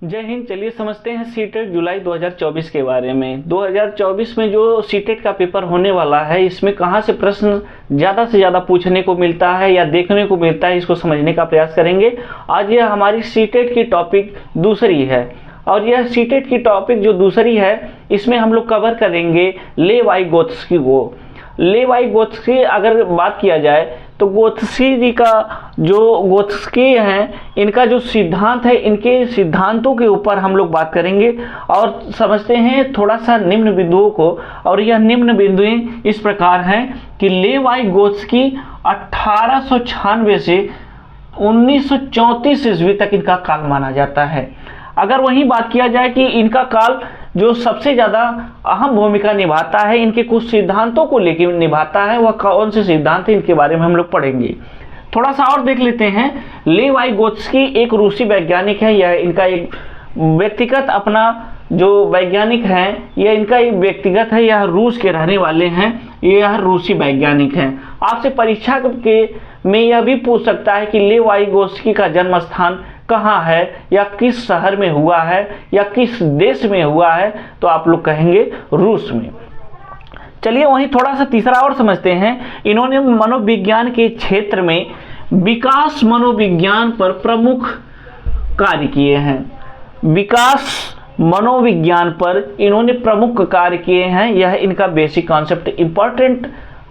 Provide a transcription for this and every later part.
जय हिंद। चलिए समझते हैं सीटेट जुलाई 2024 के बारे में। 2024 में जो सीटेट का पेपर होने वाला है, इसमें कहाँ से प्रश्न ज़्यादा से ज़्यादा पूछने को मिलता है या देखने को मिलता है, इसको समझने का प्रयास करेंगे। आज यह हमारी सीटेट की टॉपिक दूसरी है और यह सीटेट की टॉपिक जो दूसरी है, इसमें हम लोग कवर करेंगे लेवाइगोत्स्की को। लेवाइगोत्स्की अगर बात किया जाए तो गोत्स्की जी का जो गोत्स्की हैं, इनका जो सिद्धांत है, इनके सिद्धांतों के ऊपर हम लोग बात करेंगे और समझते हैं थोड़ा सा निम्न बिंदुओं को। और यह निम्न बिंदुएं इस प्रकार हैं कि लेवाइगोत्स्की 1896 से 1934 ईस्वी तक इनका काल माना जाता है। अगर वहीं बात किया जाए कि इनका काल जो सबसे ज़्यादा अहम भूमिका निभाता है, इनके कुछ सिद्धांतों को लेकर निभाता है, वह कौन से सिद्धांत है, इनके बारे में हम लोग पढ़ेंगे। थोड़ा सा और देख लेते हैं। लेवाइगोत्स्की एक रूसी वैज्ञानिक है। यह इनका एक व्यक्तिगत अपना जो वैज्ञानिक है, यह इनका एक व्यक्तिगत है। यह रूस के रहने वाले हैं, यह रूसी वैज्ञानिक हैं। आपसे परीक्षा के में यह भी पूछ सकता है कि लेवाइगोत्स्की का जन्म स्थान कहाँ है या किस शहर में हुआ है या किस देश में हुआ है, तो आप लोग कहेंगे रूस में। चलिए वहीं थोड़ा सा तीसरा और समझते हैं। इन्होंने मनोविज्ञान के क्षेत्र में विकास मनोविज्ञान पर प्रमुख कार्य किए हैं। विकास मनोविज्ञान पर इन्होंने प्रमुख कार्य किए हैं। यह इनका बेसिक कॉन्सेप्ट इंपॉर्टेंट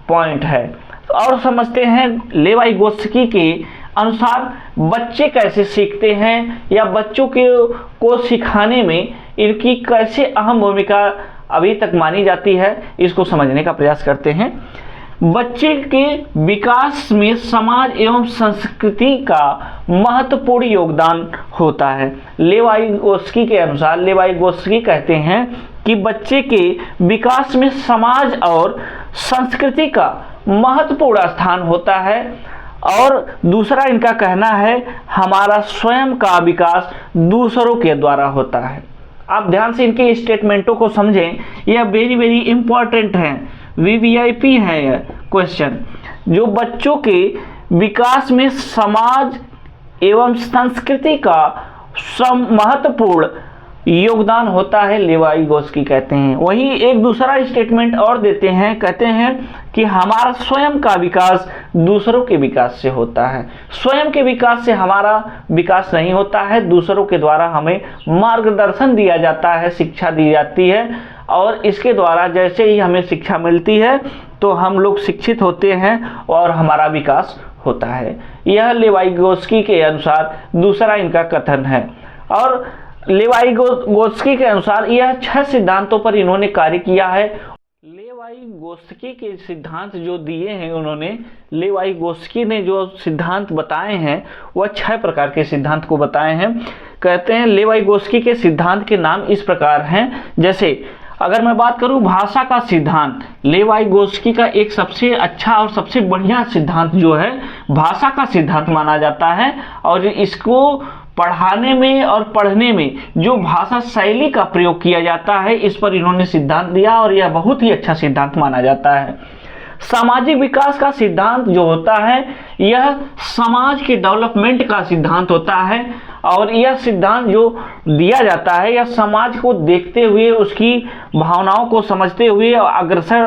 पॉइंट है। और समझते हैं लेवाइगोत्स्की के अनुसार बच्चे कैसे सीखते हैं या बच्चों को सिखाने में इनकी कैसे अहम भूमिका अभी तक मानी जाती है, इसको समझने का प्रयास करते हैं। बच्चे के विकास में समाज एवं संस्कृति का महत्वपूर्ण योगदान होता है। लेवाइगोत्स्की के अनुसार, लेवाइगोत्स्की कहते हैं कि बच्चे के विकास में समाज और संस्कृति का महत्वपूर्ण स्थान होता है। और दूसरा इनका कहना है हमारा स्वयं का विकास दूसरों के द्वारा होता है। आप ध्यान से इनके स्टेटमेंटों को समझें, यह वेरी इंपॉर्टेंट है, वीवीआईपी है यह क्वेश्चन। जो बच्चों के विकास में समाज एवं संस्कृति का महत्वपूर्ण योगदान होता है, लेवाइगोत्स्की कहते हैं। वहीं एक दूसरा स्टेटमेंट और देते हैं, कहते हैं कि हमारा स्वयं का विकास दूसरों के विकास से होता है। स्वयं के विकास से हमारा विकास नहीं होता है, दूसरों के द्वारा हमें मार्गदर्शन दिया जाता है, शिक्षा दी जाती है और इसके द्वारा जैसे ही हमें शिक्षा मिलती है तो हम लोग शिक्षित होते हैं और हमारा विकास होता है। यह लेवाइगोत्स्की के अनुसार दूसरा इनका कथन है। और लेवाइगोत्स्की के अनुसार यह 6 सिद्धांतों पर इन्होंने कार्य किया है। लेवाइगोत्स्की के सिद्धांत जो दिए हैं उन्होंने, लेवाइगोत्स्की ने जो सिद्धांत बताए हैं वह 6 प्रकार के सिद्धांत को बताए हैं। कहते हैं लेवाइगोत्स्की के सिद्धांत के नाम इस प्रकार हैं। जैसे अगर मैं बात करूं भाषा का सिद्धांत, लेवाइगोत्स्की का एक सबसे अच्छा और सबसे बढ़िया सिद्धांत जो है भाषा का सिद्धांत माना जाता है। और इसको पढ़ाने में और पढ़ने में जो भाषा शैली का प्रयोग किया जाता है, इस पर इन्होंने सिद्धांत दिया और यह बहुत ही अच्छा सिद्धांत माना जाता है। सामाजिक विकास का सिद्धांत जो होता है, यह समाज के डेवलपमेंट का सिद्धांत होता है और यह सिद्धांत जो दिया जाता है यह समाज को देखते हुए, उसकी भावनाओं को समझते हुए अग्रसर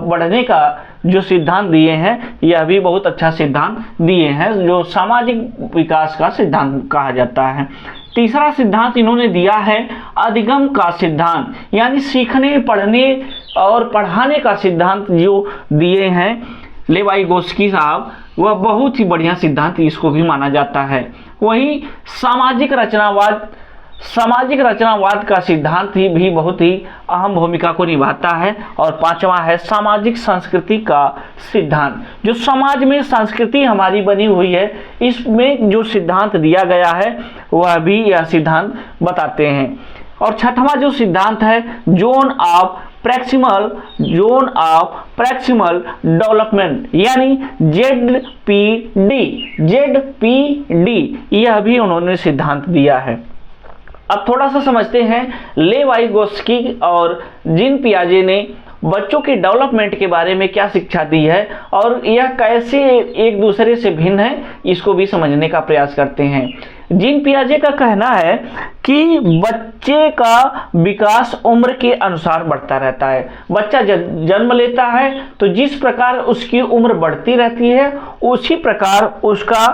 बढ़ने का जो सिद्धांत दिए हैं, यह भी बहुत अच्छा सिद्धांत दिए हैं, जो सामाजिक विकास का सिद्धांत कहा जाता है। तीसरा सिद्धांत इन्होंने दिया है अधिगम का सिद्धांत, यानी सीखने, पढ़ने और पढ़ाने का सिद्धांत जो दिए हैं लेवाइगोत्स्की साहब, वह बहुत ही बढ़िया सिद्धांत इसको भी माना जाता है। वहीं सामाजिक रचनावाद का सिद्धांत भी बहुत ही अहम भूमिका को निभाता है। और 5वां है सामाजिक संस्कृति का सिद्धांत। जो समाज में संस्कृति हमारी बनी हुई है, इसमें जो सिद्धांत दिया गया है वह भी यह सिद्धांत बताते हैं। और 6वां जो सिद्धांत है जोन ऑफ प्रैक्सिमल डेवलपमेंट, यानी जेडपीडी, यह भी उन्होंने सिद्धांत दिया है। अब थोड़ा सा समझते हैं लेवाइगोत्स्की और जीन पियाजे ने बच्चों के डेवलपमेंट के बारे में क्या शिक्षा दी है और यह कैसे एक दूसरे से भिन्न है, इसको भी समझने का प्रयास करते हैं। जीन पियाजे का कहना है कि बच्चे का विकास उम्र के अनुसार बढ़ता रहता है। बच्चा जन्म लेता है तो जिस प्रकार उसकी उम्र बढ़ती रहती है उसी प्रकार उसका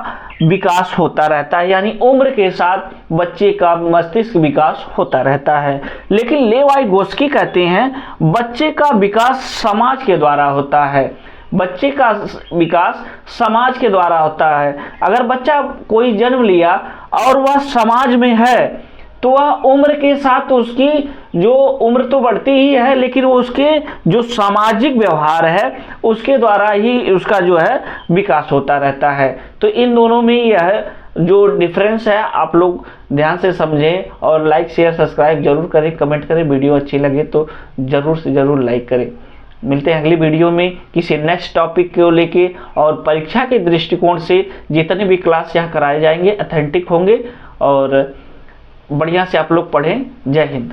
विकास होता रहता है, यानी उम्र के साथ बच्चे का मस्तिष्क विकास होता रहता है। लेकिन लेवाइगोस्की कहते हैं बच्चे का विकास समाज के द्वारा होता है, बच्चे का विकास समाज के द्वारा होता है। अगर बच्चा कोई जन्म लिया और वह समाज में है तो वह उम्र के साथ उसकी जो उम्र तो बढ़ती ही है, लेकिन वो उसके जो सामाजिक व्यवहार है उसके द्वारा ही उसका जो है विकास होता रहता है। तो इन दोनों में यह जो डिफरेंस है आप लोग ध्यान से समझें और लाइक शेयर सब्सक्राइब जरूर करें, कमेंट करें। वीडियो अच्छी लगे तो जरूर से जरूर लाइक करें। मिलते हैं अगली वीडियो में किसी नेक्स्ट टॉपिक को लेके, और परीक्षा के दृष्टिकोण से जितने भी क्लास यहाँ कराए जाएंगे ऑथेंटिक होंगे और बढ़िया से आप लोग पढ़ें। जय हिंद।